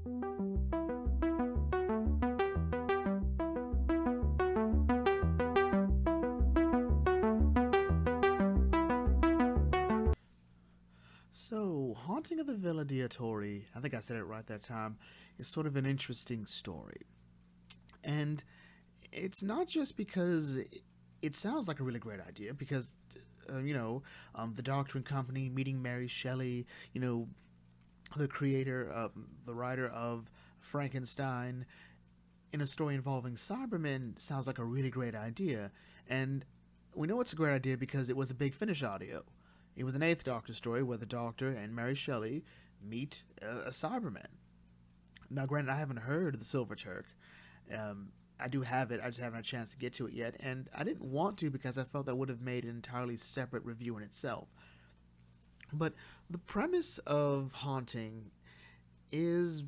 So, Haunting of the Villa Diodati, I think I said it right that time, is sort of an interesting story. And it's not just because it sounds like a really great idea, because, the Doctor and Company meeting Mary Shelley, the creator, the writer of Frankenstein, in a story involving Cybermen sounds like a really great idea. And we know it's a great idea because it was a Big Finish audio. It was an Eighth Doctor story where the Doctor and Mary Shelley meet a Cyberman. Now, granted, I haven't heard of the Silver Turk. I do have it, I just haven't had a chance to get to it yet, and I didn't want to because I felt that would have made an entirely separate review in itself. But the premise of Haunting is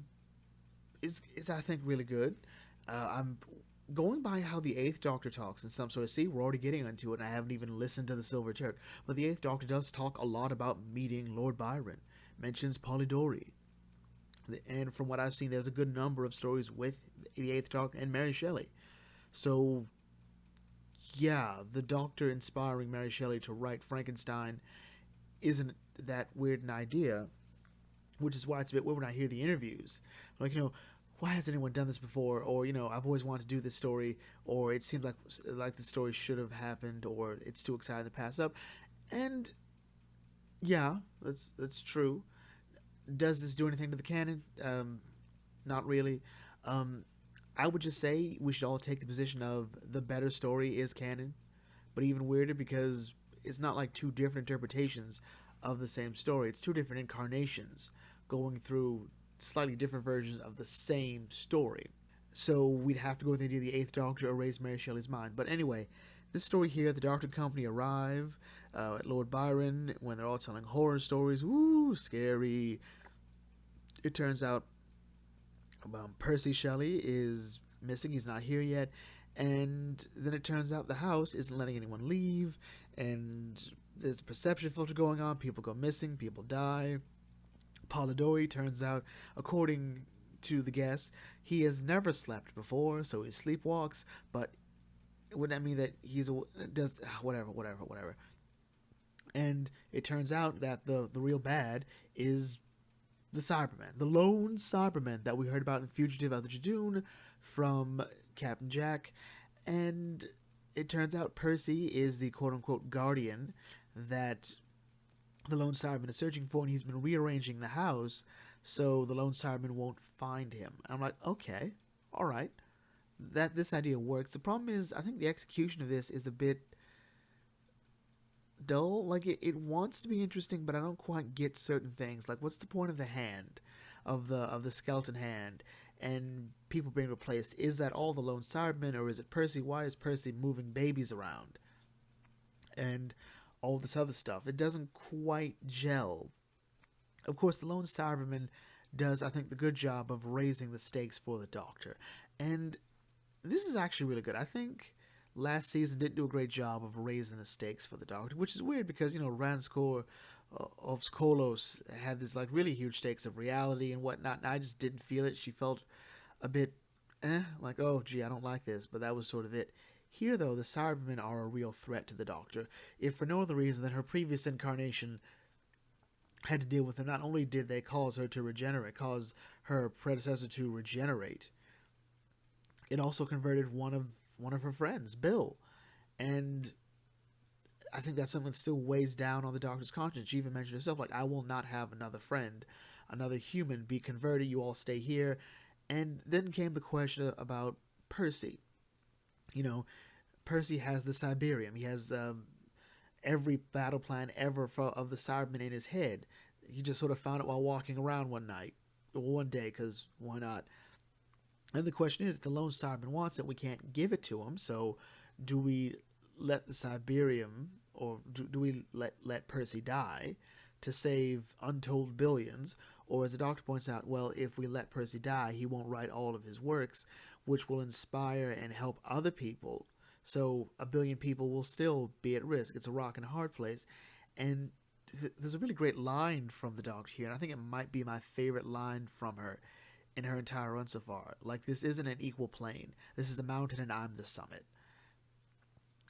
I think really good. I'm going by how the Eighth Doctor talks in some sort of see, we're already getting into it, and I haven't even listened to the Silver Turk. But the Eighth Doctor does talk a lot about meeting Lord Byron, mentions Polidori. And from what I've seen, there's a good number of stories with the Eighth Doctor and Mary Shelley. So, yeah, the Doctor inspiring Mary Shelley to write Frankenstein isn't that weird an idea, which is why it's a bit weird when I hear the interviews. Like, why has anyone done this before? Or, I've always wanted to do this story, or it seems like the story should have happened, or it's too exciting to pass up. And, yeah, that's true. Does this do anything to the canon? Not really. I would just say we should all take the position of the better story is canon, but even weirder because it's not like two different interpretations of the same story. It's two different incarnations going through slightly different versions of the same story. So we'd have to go with the idea the Eighth Doctor erased Mary Shelley's mind. But anyway, this story here, the Doctor and Company arrive at Lord Byron when they're all telling horror stories. Woo, scary. It turns out Percy Shelley is missing. He's not here yet. And then it turns out the house isn't letting anyone leave. And there's a perception filter going on. People go missing. People die. Polidori turns out, according to the guest, he has never slept before, so he sleepwalks. But wouldn't that mean that he's does whatever? And it turns out that the real bad is the Cyberman, the lone Cyberman that we heard about in Fugitive of the Jadoon from Captain Jack. And it turns out Percy is the quote-unquote guardian that the lone Cyberman is searching for, and he's been rearranging the house so the lone Cyberman won't find him. And I'm like, okay, all right, that this idea works. The problem is, I think the execution of this is a bit dull. Like it wants to be interesting, but I don't quite get certain things. Like, what's the point of the hand, of the skeleton hand, and people being replaced? Is that all the lone Cyberman, or is it Percy? Why is Percy moving babies around? And all this other stuff. It doesn't quite gel. Of course, the lone Cyberman does, I think, the good job of raising the stakes for the Doctor. And this is actually really good. I think last season didn't do a great job of raising the stakes for the Doctor, which is weird because, Ranskor of Skolos had this, like, really huge stakes of reality and whatnot, and I just didn't feel it. She felt a bit, like, oh, gee, I don't like this, but that was sort of it. Here, though, the Cybermen are a real threat to the Doctor, if for no other reason than her previous incarnation had to deal with them. Not only did they cause her to regenerate, cause her predecessor to regenerate, it also converted one of her friends, Bill. And I think that's something that still weighs down on the Doctor's conscience. She even mentioned herself, like, I will not have another friend, another human be converted. You all stay here. And then came the question about Percy. Percy has the Cyberium. He has every battle plan ever of the Cybermen in his head. He just sort of found it while walking around one day, because why not? And the question is, if the lone Cyberman wants it, we can't give it to him, so do we let the Cyberium, or do we let Percy die to save untold billions? Or, as the Doctor points out, well, if we let Percy die, he won't write all of his works, which will inspire and help other people. So a billion people will still be at risk. It's a rock and a hard place. And there's a really great line from the Doctor here, and I think it might be my favorite line from her. in her entire run so far. Like, this isn't an equal plane. This is the mountain and I'm the summit.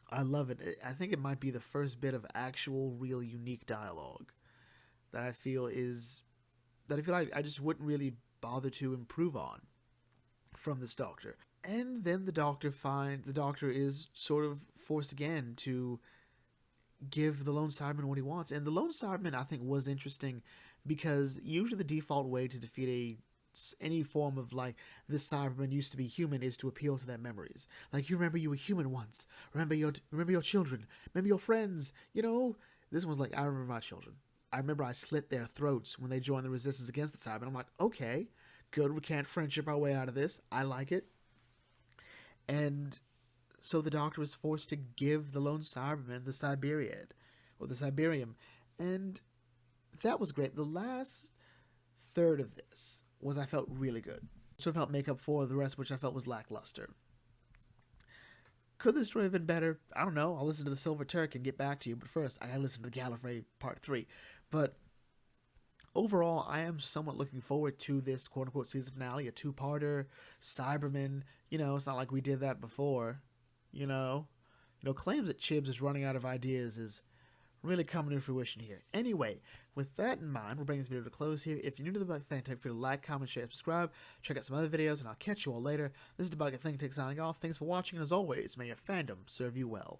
I love it. I think it might be the first bit of actual, real, unique dialogue that I feel like I just wouldn't really bother to improve on from this Doctor. And then the Doctor is sort of forced again to give the Lone Cyberman what he wants. And the Lone Cyberman, I think, was interesting because usually the default way to defeat any form of, like, this Cyberman used to be human is to appeal to their memories. Like, you remember you were human once. Remember your children. Remember your friends. You know, this one's like, I remember my children. I remember I slit their throats when they joined the resistance against the Cyberman. I'm like, okay, good. We can't friendship our way out of this. I like it. And so the Doctor was forced to give the Lone Cyberman the Cyberium. And that was great. The last third of this I felt really good. Sort of helped make up for the rest, which I felt was lackluster. Could the story have been better? I don't know. I'll listen to the Silver Turk and get back to you. But first, I gotta listen to the Gallifrey Part 3. But overall, I am somewhat looking forward to this quote-unquote season finale, a two-parter, Cyberman. You know, it's not like we did that before. You know, claims that Chibs is running out of ideas is really coming to fruition here. Anyway, with that in mind, we'll bring this video to a close here. If you're new to the Debug Think Tank, feel free to like, comment, share, subscribe. Check out some other videos, and I'll catch you all later. This is Debug Think Tank signing off. Thanks for watching, and as always, may your fandom serve you well.